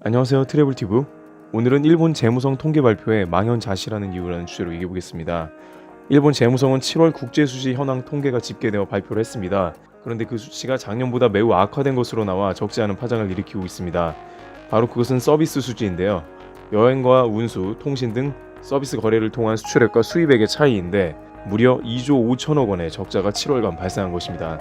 안녕하세요, 트래블티브. 오늘은 일본 재무성 통계 발표에 망연자실하는 이유라는 주제로 얘기해보겠습니다. 일본 재무성은 7월 국제수지 현황 통계가 집계되어 발표를 했습니다. 그런데 그 수치가 작년보다 매우 악화된 것으로 나와 적지 않은 파장을 일으키고 있습니다. 바로 그것은 서비스 수지인데요. 여행과 운수, 통신 등 서비스 거래를 통한 수출액과 수입액의 차이인데 무려 2조 5천억 원의 적자가 7월간 발생한 것입니다.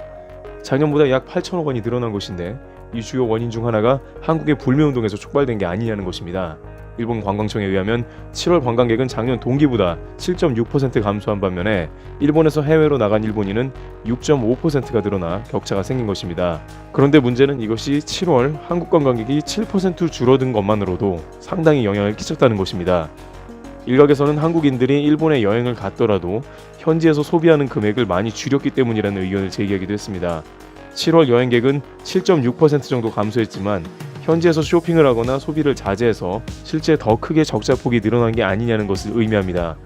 작년보다 약 8천억 원이 늘어난 것인데 이 주요 원인 중 하나가 한국의 불매운동에서 촉발된 게 아니냐는 것입니다. 일본 관광청에 의하면 7월 관광객은 작년 동기보다 7.6% 감소한 반면에 일본에서 해외로 나간 일본인은 6.5%가 늘어나 격차가 생긴 것입니다. 그런데 문제는 이것이 7월 한국 관광객이 7% 줄어든 것만으로도 상당히 영향을 끼쳤다는 것입니다. 일각에서는 한국인들이 일본에 여행을 갔더라도 현지에서 소비하는 금액을 많이 줄였기 때문이라는 의견을 제기하기도 했습니다. 7월 여행객은 7.6% 정도 감소했지만 현지에서 쇼핑을 하거나 소비를 자제해서 실제 더 크게 적자 폭이 늘어난 게 아니냐는 것을 의미합니다.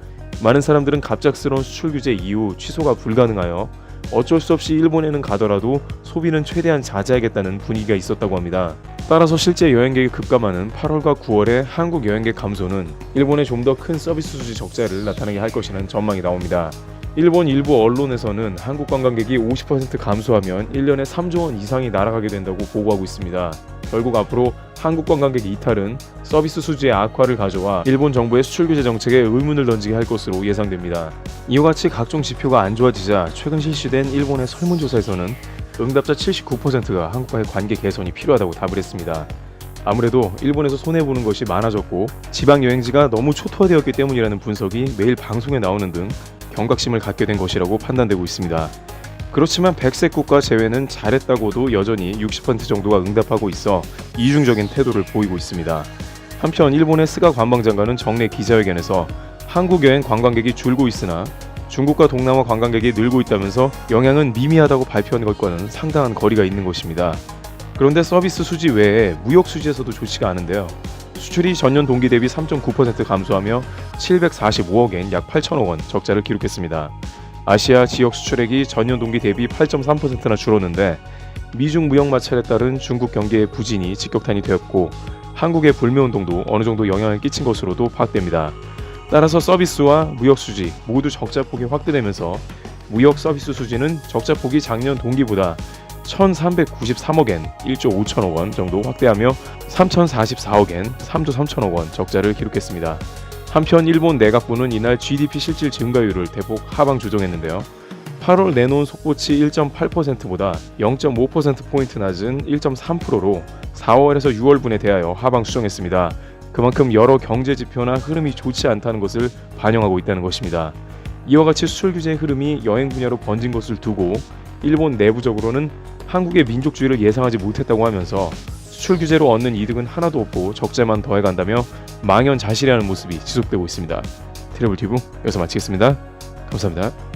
많은 사람들은 갑작스러운 수출 규제 이후 취소가 불가능하여 어쩔 수 없이 일본에는 가더라도 소비는 최대한 자제하겠다는 분위기가 있었다고 합니다. 따라서 실제 여행객이 급감하는 8월과 9월의 한국 여행객 감소는 일본에 좀 더 큰 서비스 수지 적자를 나타나게 할 것이라는 전망이 나옵니다. 일본 일부 언론에서는 한국 관광객이 50% 감소하면 1년에 3조 원 이상이 날아가게 된다고 보고하고 있습니다. 결국 앞으로 한국 관광객 이탈은 서비스 수지의 악화를 가져와 일본 정부의 수출 규제 정책에 의문을 던지게 할 것으로 예상됩니다. 이와 같이 각종 지표가 안 좋아지자 최근 실시된 일본의 설문조사에서는 응답자 79%가 한국과의 관계 개선이 필요하다고 답을 했습니다. 아무래도 일본에서 손해보는 것이 많아졌고 지방 여행지가 너무 초토화되었기 때문이라는 분석이 매일 방송에 나오는 등 경각심을 갖게 된 것이라고 판단되고 있습니다. 그렇지만 백색 국가 제외는 잘했다고도 여전히 60% 정도가 응답하고 있어 이중적인 태도를 보이고 있습니다. 한편 일본의 스가 관방장관은 정례 기자회견에서 한국 여행 관광객이 줄고 있으나 중국과 동남아 관광객이 늘고 있다면서 영향은 미미하다고 발표한 것과는 상당한 거리가 있는 것입니다. 그런데 서비스 수지 외에 무역 수지에서도 좋지가 않은데요. 수출이 전년 동기 대비 3.9% 감소하며 745억엔 약 8천억 원 적자를 기록했습니다. 아시아 지역 수출액이 전년 동기 대비 8.3%나 줄었는데 미중 무역 마찰에 따른 중국 경기의 부진이 직격탄이 되었고 한국의 불매운동도 어느 정도 영향을 끼친 것으로도 파악됩니다. 따라서 서비스와 무역 수지 모두 적자폭이 확대되면서 무역 서비스 수지는 적자폭이 작년 동기보다 1,393억엔 1조 5천억 원 정도 확대하며 3,044억엔 3조 3천억 원 적자를 기록했습니다. 한편 일본 내각부는 이날 GDP 실질 증가율을 대폭 하방 조정했는데요. 8월 내놓은 속보치 1.8%보다 0.5%포인트 낮은 1.3%로 4월에서 6월분에 대하여 하방 수정했습니다. 그만큼 여러 경제 지표나 흐름이 좋지 않다는 것을 반영하고 있다는 것입니다. 이와 같이 수출 규제의 흐름이 여행 분야로 번진 것을 두고 일본 내부적으로는 한국의 민족주의를 예상하지 못했다고 하면서 수출 규제로 얻는 이득은 하나도 없고 적자만 더해간다며 망연자실해하는 모습이 지속되고 있습니다. 트래블티브 여기서 마치겠습니다. 감사합니다.